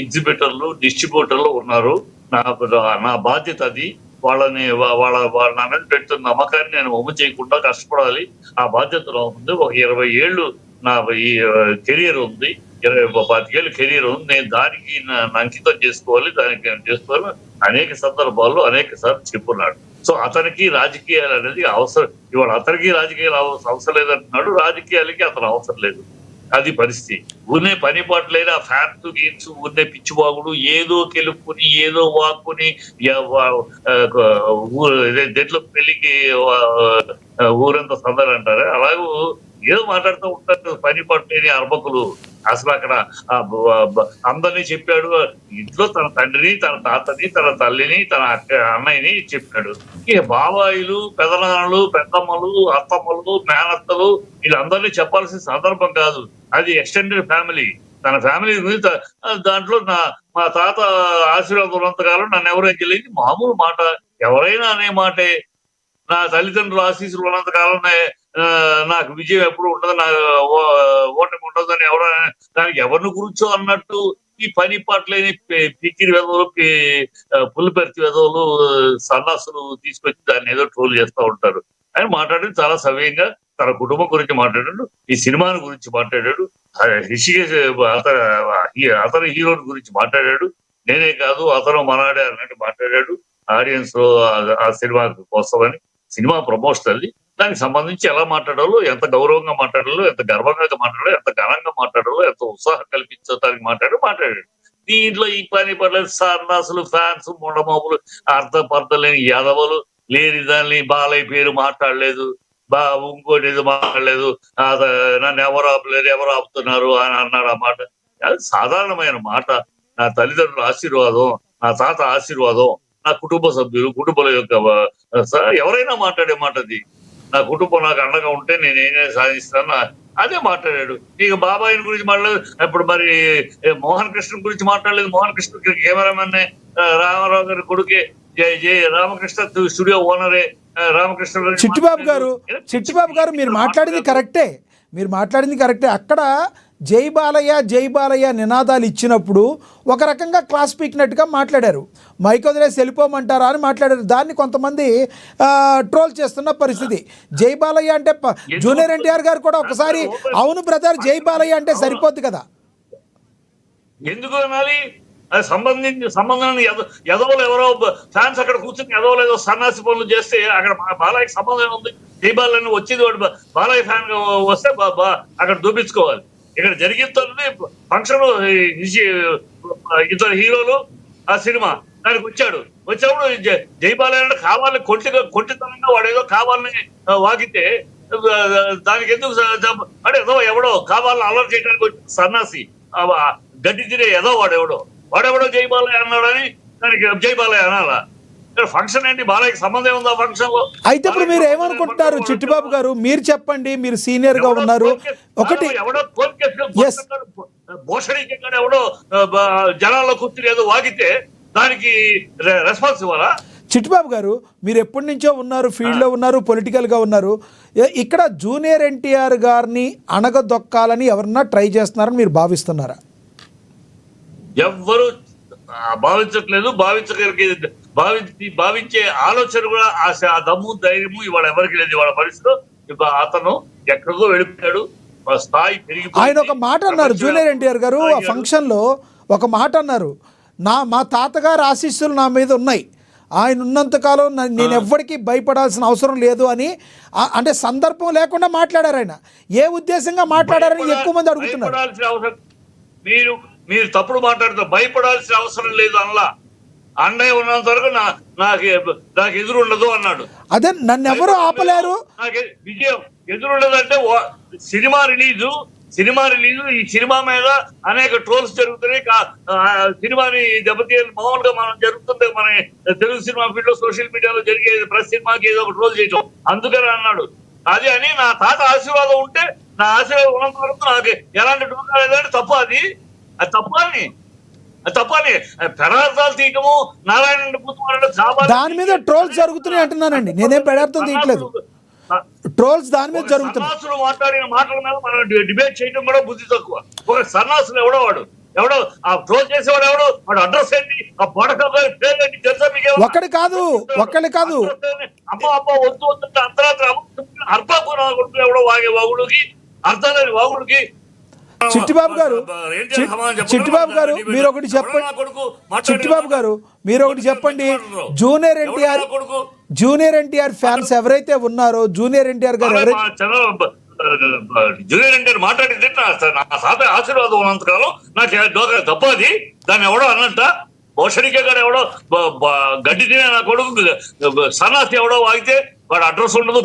ఎగ్జిబిటర్లు, డిస్ట్రిబ్యూటర్లు ఉన్నారు. నా నా బాధ్యత అది. వాళ్ళని వాళ్ళ నా మీద పెడుతున్న నమ్మకాన్ని నేను వమ్ము చేయకుండా కష్టపడాలి. ఆ బాధ్యతలో ఉంది. ఒక 20 ఏళ్ళు నా ఈ కెరియర్ ఉంది. 25 ఏళ్ళు కెరియర్ ఉంది. నేను దానికి అంకితం చేసుకోవాలి. దానికి నేను చేసుకోవాలి. అనేక సందర్భాల్లో అనేక సార్లు చెప్పున్నాడు. సో అతనికి రాజకీయాలు అనేది అవసరం. ఇవాళ అతనికి రాజకీయాలు అవసరం లేదంటున్నాడు. రాజకీయాలకి అతను అవసరం లేదు. అది పరిస్థితి. ఊరినే పని పాటలేదు. ఆ ఫ్యాన్స్ గీన్స్ ఊరినే పిచ్చివాగుడు, ఏదో కెలుపుకుని ఏదో వాక్కుని దేంట్లో పెళ్లికి ఊరంతా సందడి అంటారు. అలాగూ ఏదో మాట్లాడుతూ ఉంటారు పని పట్టలేని అర్భకులు. అసలు అక్కడ అందరినీ చెప్పాడు. ఇంట్లో తన తండ్రిని, తన తాతని, తన తల్లిని, తన అన్నయ్యని చెప్పాడు. ఇక బాబాయిలు, పెదనాన్నలు, పెద్దమ్మలు, అత్తమ్మలు, మేనత్తలు వీళ్ళందరినీ చెప్పాల్సిన సందర్భం కాదు. అది ఎక్స్టెండెడ్ ఫ్యామిలీ. తన ఫ్యామిలీ గురించి దాంట్లో మా తాత ఆశీర్వాదం ఉన్నంతకాలం నన్ను ఎవరైనా తెలియదు మామూలు మాట. ఎవరైనా అనే మాటే. నా తల్లిదండ్రుల ఆశీస్సులు ఉన్నంతకాలం నాకు విజయం ఎప్పుడు ఉండదు, నా ఓటమి ఉండదు అని ఎవరైనా దానికి ఎవరిని గురించో అన్నట్టు ఈ పని పాటలేని పిక్కిరి వెధవులు, పులిపెర్తి వెధవులు, సన్నాసులు తీసుకొచ్చి దాన్ని ఏదో ట్రోల్ చేస్తూ ఉంటారు. ఆయన మాట్లాడింది చాలా సవ్యంగా తన కుటుంబం గురించి మాట్లాడాడు, ఈ సినిమాని గురించి మాట్లాడాడు, రిషికేష్ అతను హీరోని గురించి మాట్లాడాడు. నేనే కాదు అతను మనాడే అన్నట్టు మాట్లాడాడు. ఆడియన్స్ ఆ సినిమా కోసమని, సినిమా ప్రమోషన్ అది. దానికి సంబంధించి ఎలా మాట్లాడాలో, ఎంత గౌరవంగా మాట్లాడాలో, ఎంత గర్వంగా మాట్లాడాలో, ఎంత ఘనంగా మాట్లాడాలో, ఎంత ఉత్సాహం కల్పించడానికి మాట్లాడాడు. దీంట్లో ఈ పని పడలేదు సన్నాసులు, ఫ్యాన్స్, ముండమోపులు, అర్థపర్థం లేని యాదవులు లేని దాన్ని బాలయ్య పేరు మాట్లాడలేదు, ఇంకోటి ఏదో మాట్లాడలేదు, నన్ను ఎవరు ఆపలేదు, ఎవరు ఆపుతున్నారు అని అన్నాడు. ఆ మాట అది సాధారణమైన మాట. నా తల్లిదండ్రుల ఆశీర్వాదం, నా తాత ఆశీర్వాదం, నా కుటుంబ సభ్యులు, కుటుంబాల యొక్క ఎవరైనా మాట్లాడే మాట అది. నా కుటుంబం నాకు అండగా ఉంటే నేను ఏదైనా సాధిస్తాను అదే మాట్లాడాడు. ఇక బాబాయిని గురించి మాట్లాడలేదు. ఇప్పుడు మరి మోహన్ కృష్ణ గురించి మాట్లాడలేదు. మోహన్ కృష్ణ కెమెరామెన్ రామారావు గారి కొడుకే, జయ రామకృష్ణ స్టూడియో ఓనరే రామకృష్ణ. చిట్టిబాబు గారు మీరు మాట్లాడింది కరెక్టే. అక్కడ జై బాలయ్య నినాదాలు ఇచ్చినప్పుడు ఒక రకంగా క్లాస్ పీకినట్టుగా మాట్లాడారు. మైక్ వదిలేసి వెళ్ళిపోమంటారా అని మాట్లాడారు. దాన్ని కొంతమంది ట్రోల్ చేస్తున్న పరిస్థితి. జై బాలయ్య అంటే జూనియర్ ఎన్టీఆర్ గారు కూడా ఒకసారి అవును బ్రదర్ జై బాలయ్య అంటే సరిపోద్ది కదా. ఎందుకు అనాలి? అది సంబంధం ఎదవలు ఎవరో ఫ్యాన్స్ అక్కడ కూర్చొని ఎదవలు ఏదో సన్నాసి పనులు చేస్తే అక్కడ బాలయ్యకి సంబంధం ఉంది. జై బాలయ్య వచ్చేది వాడు బాలయ్య ఫ్యాన్ వస్తే అక్కడ చూపించుకోవాలి. ఇక్కడ జరిగిన ఫంక్షన్ ఇద్దరు హీరోలు ఆ సినిమా దానికి వచ్చినప్పుడు జై బాలయ్య కావాలని కొంటితనంగా వాడు ఏదో కావాలని వాగితే దానికి ఎందుకు అంటే ఏదో ఎవడో కావాలని అలర్ట్ చేయడానికి వచ్చిన సన్నాసి గడ్డి తినే ఏదో వాడెవడో జై బాలయ్య అన్నాడని దానికి జై బాలయ్య అనాలా? ఫంక్షన్ ఏంటి? బాలయ్యకి సంబంధం ఉందా ఫంక్షన్ లో? అయితే ఇప్పుడు మీరు ఏమనుకుంటున్నారు చిట్టిబాబు గారు? మీరు చెప్పండి, మీరు సీనియర్ గా ఉన్నారు. ఒకటి ఎవడో భోషణికి ఎవడో జనాల్లో కూర్చుని ఏదో వాగితే దానికి రెస్పాన్స్ ఇవ్వాలా? చిట్టిబాబు గారు మీరు ఎప్పటి నుంచో ఉన్నారు, ఫీల్డ్లో ఉన్నారు, పొలిటికల్గా ఉన్నారు. ఇక్కడ జూనియర్ ఎన్టీఆర్ గారిని అణగదొక్కాలని ఎవరన్నా ట్రై చేస్తున్నారని మీరు భావిస్తున్నారా? ఎవ్వరు భావించట్లేదు. భావించే ఆలోచన కూడా ఆ దమ్ము ధైర్యము ఇవాళ ఎవరికి లేదు. ఇవాళ పరిస్థితిలో అతను ఎక్కడికో వెళ్ళిపోయాడు. స్థాయి పెరిగి ఆయన ఒక మాట అన్నారు, జూనియర్ ఎన్టీఆర్ గారు ఆ ఫంక్షన్ లో ఒక మాట అన్నారు, మా తాతగారు ఆశీస్సులు నా మీద ఉన్నాయి, ఆయన ఉన్నంతకాలం నేను ఎవ్వడికి భయపడాల్సిన అవసరం లేదు అని. అంటే సందర్భం లేకుండా మాట్లాడారు. ఆయన ఏ ఉద్దేశంగా మాట్లాడారని ఎక్కువ మంది అడుగుతున్నారు. మీరు తప్పుడు మాట్లాడుతారు. భయపడాల్సిన అవసరం లేదు అనలా. అన్నయ్య ఉన్నంత వరకు నాకు ఎదురు ఉండదు అన్నాడు. అదే నన్ను ఎవరు ఆపలేరు. నాకు విజయం ఎదురుండదంటే సినిమా రిలీజు ఈ సినిమా మీద అనేక ట్రోల్స్ జరుగుతున్నాయి. సినిమాని దెబ్బతీయాలి మామూలుగా మనం జరుగుతుంది. మన తెలుగు సినిమా ఫీల్డ్ లో సోషల్ మీడియాలో జరిగే ప్రతి సినిమాకి ఏదో ఒక ట్రోల్ చేయటం అందుకని అన్నాడు. అది అని నా తాత ఆశీర్వాదం ఉంటే, నా ఆశీర్వాదం ఉన్నంత వరకు నాకు ఎలాంటి డుమ్మా లేదంటే తప్పని పెడార్థాలు తీయటము, నారాయణ దాని మీద ట్రోల్స్ జరుగుతున్నాయి అంటున్నానండి. నేనేం పెడార్థం తీయట్లేదు. ట్రోల్స్ దాని మీద జరుగుతున్నాయి. సన్నాసులు మాట్లాడిన మాటల మీద మనం డిబేట్ చేయడం కూడా బుద్ధి తక్కువ. ఒక సన్నాసులు ఎవడో వాడు ఎవడో ఆ ట్రోల్ చేసేవాడు ఎవడు, వాడు అడ్రస్ ఏంటి, ఆ బోడక గారి పేరు ఏంటి తెలుసా మీకు? ఒక్కడి కాదు. అమ్మ వద్దు వద్దు అర్ధరాత్రి అర్ధం ఎవడో వాగే వాగుడికి, అర్థం లేని వాగుడికి. చిట్టిబాబు గారు మీరు ఒకటి చెప్పండి. చిట్టిబాబు గారు మీరు ఒకటి చెప్పండి. జూనియర్ ఎన్టీఆర్ ఫ్యాన్స్ ఎవరైతే ఉన్నారో, జూనియర్ ఎన్టీఆర్ గారు ఎవరైతే జూనియర్ ఎన్టీఆర్ మాట్లాడింది నా సాధ ఆశీర్వాదం ఉన్నంతకాలం నాకు తప్పది. దాన్ని ఎవడో అన్నట్ట భోషణికే గారు ఎవడో గడ్డి తినే నా కొడుకు సన్నాసి ఎవడో వాగితే వాడు అడ్రస్ ఉండదు.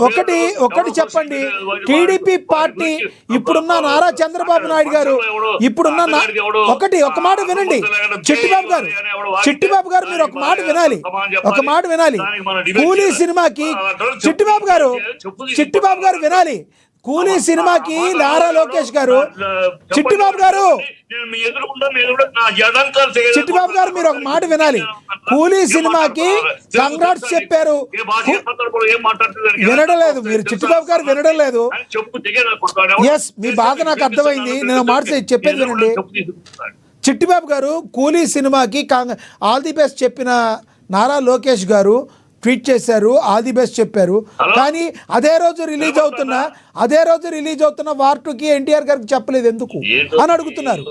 ఒకటి చెప్పండి. టీడీపీ పార్టీ ఇప్పుడున్న నారా చంద్రబాబు నాయుడు గారు ఒక మాట వినండి. చిట్టిబాబు గారు మీరు ఒక మాట వినాలి. కూలీ సినిమాకి చిట్టిబాబు గారు వినాలి. కూలీ సినిమాకి నారా లోకేష్ గారు, చిట్టిబాబు గారు మీరు ఒక మాట వినాలి. కూలీ సినిమాకి కంగ్రాట్స్ చెప్పారు. వినడం లేదు మీరు, చిట్టిబాబు గారు వినడం లేదు. ఎస్, మీ బాధ నాకు అర్థమైంది. నేను మాట చెప్పేది వినండి. చిట్టిబాబు గారు కూలీ సినిమాకి ఆల్ ది బెస్ట్ చెప్పిన నారా లోకేష్ గారు ట్వీట్ చేశారు, ఆల్ ది బెస్ట్ చెప్పారు. కానీ అదే రోజు రిలీజ్ అవుతున్న వార్ 2కి ఎన్టీఆర్ గారికి చెప్పలేదు ఎందుకు అని అడుగుతున్నారు.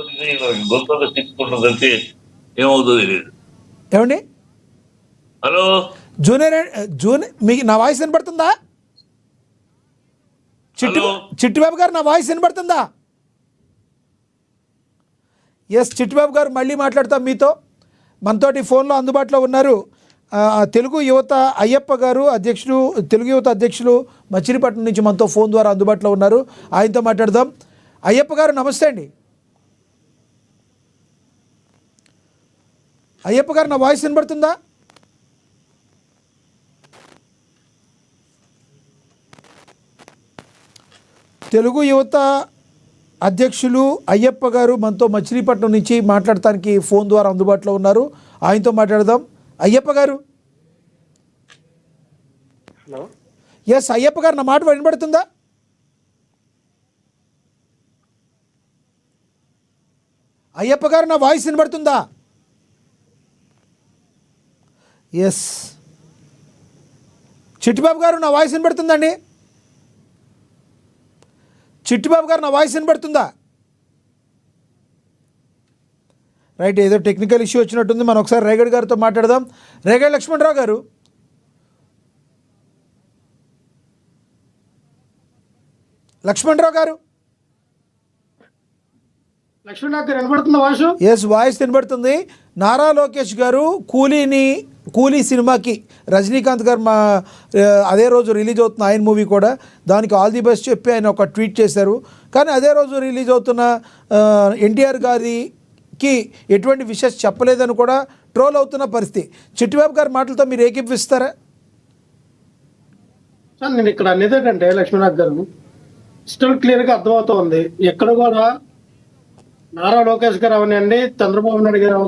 ఏమండి? హలో జూనియర్ మీకు నా వాయిస్ వినపడుతుందా? చిట్టిబాబు గారు నా వాయిస్ వినపడుతుందా? ఎస్, చిట్టిబాబు గారు మళ్ళీ మాట్లాడతాం మీతో. మనతోటి ఫోన్లో అందుబాటులో ఉన్నారు తెలుగు యువత అయ్యప్ప గారు, తెలుగు యువత అధ్యక్షులు మచిలీపట్నం నుంచి మనతో ఫోన్ ద్వారా అందుబాటులో ఉన్నారు. ఆయనతో మాట్లాడదాం. అయ్యప్ప గారు నమస్తే అండి. అయ్యప్ప గారు నా వాయిస్ వినబడుతుందా? తెలుగు యువత అధ్యక్షులు అయ్యప్ప గారు మనతో మచిలీపట్నం నుంచి మాట్లాడటానికి ఫోన్ ద్వారా అందుబాటులో ఉన్నారు. ఆయనతో మాట్లాడదాం. అయ్యప్ప గారు. హలో. ఎస్, అయ్యప్ప గారు నా మాట వినబడుతుందా? అయ్యప్ప గారు నా వాయిస్ వినబడుతుందా? ఎస్. చిట్టిబాబు గారు నా వాయిస్ వినబడుతుందండి? చిట్టిబాబు గారు నా వాయిస్ వినబడుతుందా? రైట్, ఏదో టెక్నికల్ ఇష్యూ వచ్చినట్టుంది. మనం ఒకసారి రేగడ్ గారితో మాట్లాడదాం. రేగడ్ లక్ష్మణరావు గారు. లక్ష్మణరావు గారు. లక్ష్మణరావు గారు వినబడుతుందా వాయిస్? ఎస్, వాయిస్ వినబడుతుంది. నారా లోకేష్ గారు కూలీ సినిమాకి రజనీకాంత్ గారు అదే రోజు రిలీజ్ అవుతున్న ఆయన మూవీ కూడా, దానికి ఆల్ ది బెస్ట్ చెప్పి ఆయన ఒక ట్వీట్ చేశారు. కానీ అదే రోజు రిలీజ్ అవుతున్న ఎన్టీఆర్ గారికి ఎటువంటి విషయం చెప్పలేదని కూడా ట్రోల్ అవుతున్న పరిస్థితి. చిట్టిబాబు గారి మాటలతో మీరు ఏకీపిస్తారా? సార్, నేను ఇక్కడ అనేది ఏంటంటే లక్ష్మణరావు గారు స్టిల్ క్లియర్గా అర్థమవుతోంది. ఎక్కడ కూడా నారా లోకేష్ గారు అవనండి, చంద్రబాబు నాయుడు గారు